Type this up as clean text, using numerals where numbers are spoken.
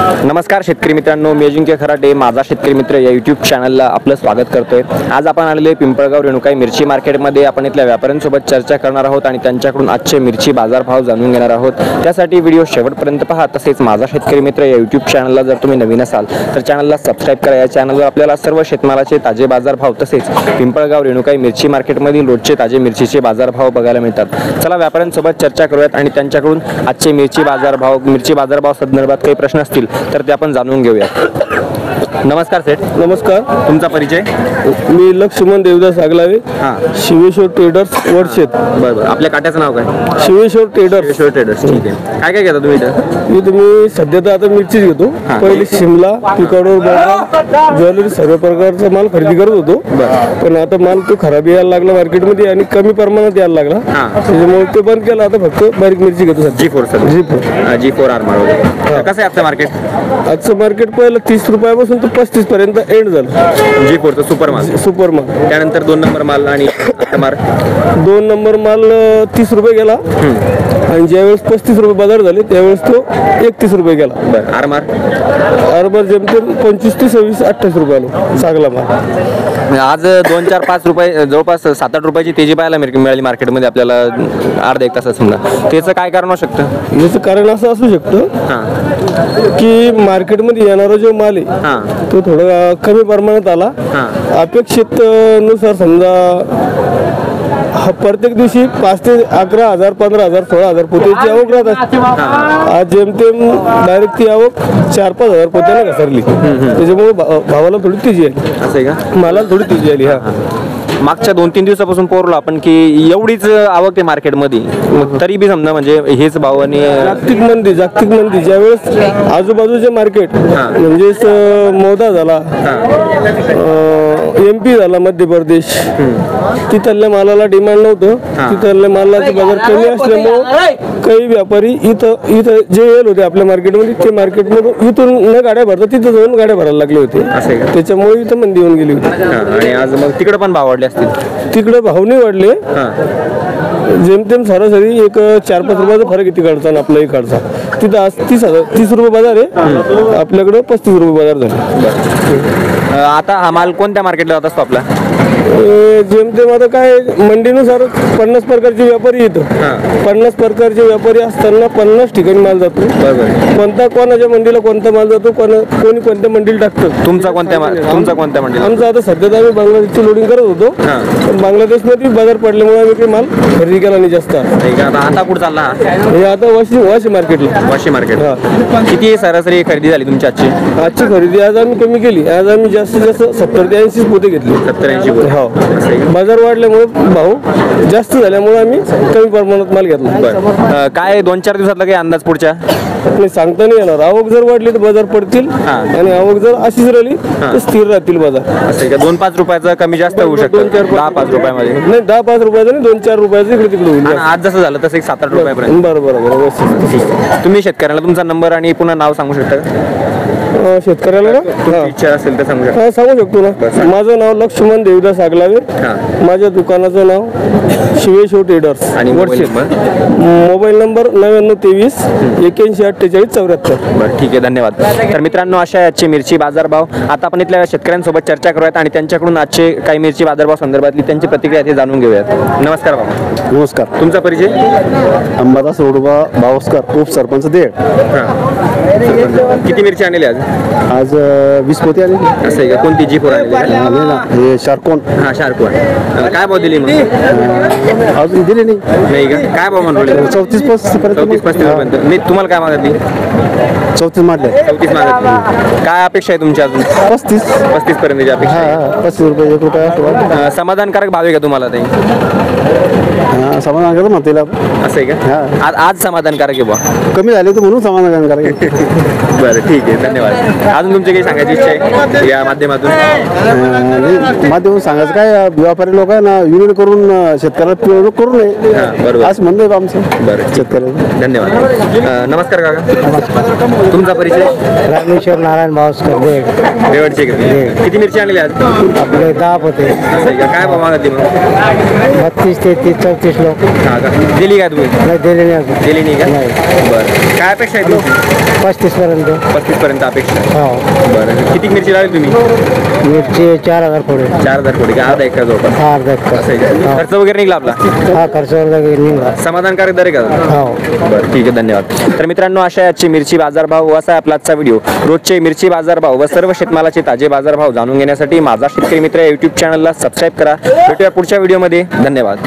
नमस्कार शेतकरी मित्रांनो, मी अजिंक्य खराटे माझा शेतकरी मित्र या यूट्यूब चॅनलला आपलं स्वागत करतोय। आज आपण आलेले पिंपळगाव रेणुकाई मिरची मार्केटमध्ये आपण इथल्या व्यापाऱ्यांसोबत चर्चा करणार आहोत आणि त्यांच्याकडून आजचे मिरची बाजारभाव जाणून घेणार आहोत। त्यासाठी व्हिडिओ शेवटपर्यंत पहा। तसेच माझा शेतकरी मित्र या यूट्यूब चॅनलला जर तुम्ही नवीन असाल तर चॅनलला सबस्क्राइब करा। या चॅनलवर आपल्याला सर्व शेतमालाचे ताजे बाजारभाव तसेच पिंपळगाव रेणुकाई मिरची मार्केटमधील रोजचे ताजे मिरचीचे बाजारभाव बघायला मिळतात। चला व्यापाऱ्यांसोबत चर्चा करूयात आणि त्यांच्याकडून आजचे मिरची बाजारभाव संदर्भात काही प्रश्न असतील तर ते आपण जाणून घेऊया। नमस्कार सेठ। नमस्कार। तुमचा परिचय? मी लक्ष्मण देवदास आगलावे, शिवेश्वर ट्रेडर्स वडशेत। बरोबर, आपल्या काट्याचं नाव काय? शिवेश्वर ट्रेडर्स। ठीक आहे। काय काय घेता तुम्ही इथं? मी तुम्ही सध्या तर आता मिरचीच घेतो। पहिले शिमला, पिकाडोर, ज्वेलरी सर्व प्रकारचा माल खरेदी करत होतो, पण आता माल तो खराब यायला लागला मार्केटमध्ये आणि कमी प्रमाणात यायला लागला, त्याच्यामुळे ते बंद केलं। आता फक्त बारीक मिरची घेतो। G4 आर्मर वगैरे कसं आहे आजचं मार्केट? आजचं मार्केट पहिलं 30 रुपयापासून तर 35 पर्यंत एंड झालं। G4चं सुपर माल। त्यानंतर 2 नंबर माल आणि 2 नंबर माल 30 रुपये गेला आणि ज्यावेळेस 35 रुपये बाजार झाले त्यावेळेस तो 31 रुपये गेला। आर्मर जेमतेम 25 ते 26 28 रुपयाला चांगला माल। आज 2 4 5 रुपये जवळपास 7-8 रुपयाची तेजी पाहायला मिळाली मार्केटमध्ये आपल्याला अर्धा एक तासात समजा। त्याचं काय कारण असू शकतं? याचं कारण असं असू शकतं की मार्केटमध्ये येणारा जो माल आहे तो थोडा कमी प्रमाणात आला। अपेक्षित नुसार समजा प्रत्येक दिवशी 5 ते 11,000 15,000 16,000 पोत्याची आवक राहतात। आज जेमतेम डायरेक्ट ती आवक 4-5 हजार पोत्याला घसरली, त्याच्यामुळे भावाला थोडी तेजी आली। असं आहे का? मालाला थोडी तेजी आली। मागच्या 2-3 दिवसापासून पोरलो आपण की एवढीच आवक आहे मार्केटमध्ये, तरी बी समजा म्हणजे हेच भाव आणि जागतिक मंदी ज्यावेळेस आजूबाजूचे मार्केट म्हणजे मोदा झाला, MP झाला, मध्य प्रदेश, तिथल्या मालाला डिमांड नव्हतं, तिथल्या मालाचे बाजार कमी असल्यामुळे काही व्यापारी इथं जे येल होते आपल्या मार्केटमध्ये ते मार्केटमधून इथून न गाड्या भरतात तिथं जाऊन गाड्या भरायला लागले होते, त्याच्यामुळे इथं मंदी येऊन गेली होती। आणि आज मग तिकडे पण भाव वाढले असतील? तिकडे भाव नाही वाढले, जेमतेम सरासरी एक 4-5 रुपयाचा फरक आहे तिकडचा आणि आपला इकडचा। तिथं आज 30 रुपये बाजार आहे, आपल्याकडे 35 रुपये बाजार झाले। आता हा माल कोणत्या मार्केटला जात असतो आपला? जेमतेम आता काय मंडीनुसार 50 प्रकारचे व्यापारी येतो, 50 प्रकारचे व्यापारी असताना 50 ठिकाणी माल जातो। कोणाच्या मंडीला कोणता माल जातो, कोणी कोणत्या मंडीला टाकतं। तुमचा कोणत्या मंडीला? आमचा आता सध्या आम्ही बांगलादेशची लोडिंग करत होतो, पण बांगलादेशमध्ये बाजार पडल्यामुळे आम्ही काही माल खरेदी केला नाही जास्त। आता कुठं चालला हे? आता वाशी मार्केटला। वाशी मार्केट किती सरासरी खरेदी झाली तुमची आजची खरेदी? आज आम्ही कमी केली, आज आम्ही जास्तीत जास्त 70 ते 80 पोते घेतले। 70-80 पोते? बाजार वाढल्यामुळे भाव जास्त झाल्यामुळे आम्ही कमी प्रमाणात माल घेतला। काय 2-4 दिवसातला काही अंदाज पुढच्या? सांगता नाही येणार। आवक जर वाढली तर बाजार पडतील आणि आवक जर अशीच राहिली तर स्थिर राहतील बाजार। असं का? 2-5 रुपयाचा कमी जास्त होऊ शकतं? 10-5 रुपयामध्ये नाही, 10-5 रुपयाचा नाही, 2-4 रुपयाचं इकडे तिकडे होईल। आज जसं झालं तसं 7-8 रुपयापर्यंत? बरोबर। तुम्ही शेतकऱ्याला तुमचा नंबर आणि पुन्हा नाव सांगू शकता का? शेतकऱ्याला इच्छा असेल तर सांगू शकतो ना। माझं नाव लक्ष्मण देवदास आगलावे, माझ्या दुकानाचं नाव शिवेश्वर ट्रेडर्स आणि मोबाईल नंबर 9923 81 48 74। ठीक आहे, धन्यवाद। तर मित्रांनो, अशा आजचे मिरची बाजारभाव आता आपण इथल्या शेतकऱ्यांसोबत चर्चा करूयात आणि त्यांच्याकडून आजचे काही मिरची बाजारभाव संदर्भातली त्यांची प्रतिक्रिया ते जाणून घेऊयात। नमस्कार बाबा। नमस्कार। तुमचा परिचय? अंबादास ओडोबा भावस्कर, उपसरपंच देड। किती मिरची आणली आज 20 पोते आले। असं आहे का? कोणती G4 आणली? शार्कोन। शार्कोन। काय भाव दिली मग? अजून दिले नाही का? काय भाव म्हणले? 34-35 पर्यंत। मी तुम्हाला काय मागितली? 34 मागले। 34 मागितली। काय अपेक्षा आहे तुमची अजून? 35 पर्यंतची अपेक्षा? 35 रुपये 1 रुपया। समाधानकारक भाव आहे का तुम्हाला ते? समाधानकारक म्हणता येईल। असं आहे का? आज समाधानकारक आहे बा? कमी झाले तर म्हणून समाधानकारक आहे। बरं, ठीक आहे, धन्यवाद। अजून तुमची काही सांगायची इच्छा आहे या माध्यमातून? सांगायचं काय, व्यापारी लोकांना युनियन करून शेतकऱ्याला पिळवणूक करू नये असं म्हणणं आमचं। बरं, शेतकऱ्याला धन्यवाद। नमस्कार काका, तुमचा परिचय? रामेश्वर नारायण भावस्कर, देवडचे। किती मिरची आणली आज? आपले 10 पोते। काय भाव मागते मग? 32, 33, 34 लोक। दिली का तुम्ही? दिली नाही का? बरं, काय अपेक्षा आहे तुमची? 35 पर्यंत। पर्यंत. 35 पर्यंत अपेक्षा आहे. हो. बरं किती मिरची लावली तुम्ही? मिरची 4000 पुढे. 4000 कोटी का अर्धा एकर जवळपास? हा अर्धा एकर. असं आहे का? खर्च वगैरे निघला आपला? हा खर्च वगैरे निघाला. समाधानकारक दर आहे का? हो. बरं ठीक आहे, धन्यवाद. तर मित्रांनो, अशा आहे आजची मिरची बाजारभाव. असा आहे आपला आजचा व्हिडिओ. रोजचे मिरची बाजारभाव व सर्व शेतमालाचे ताजे बाजारभाव जाणून घेण्यासाठी माझा शेतकरी मित्र या यूट्यूब चॅनलला सबस्क्राईब करा. भेटूया पुढच्या व्हिडिओमध्ये. धन्यवाद.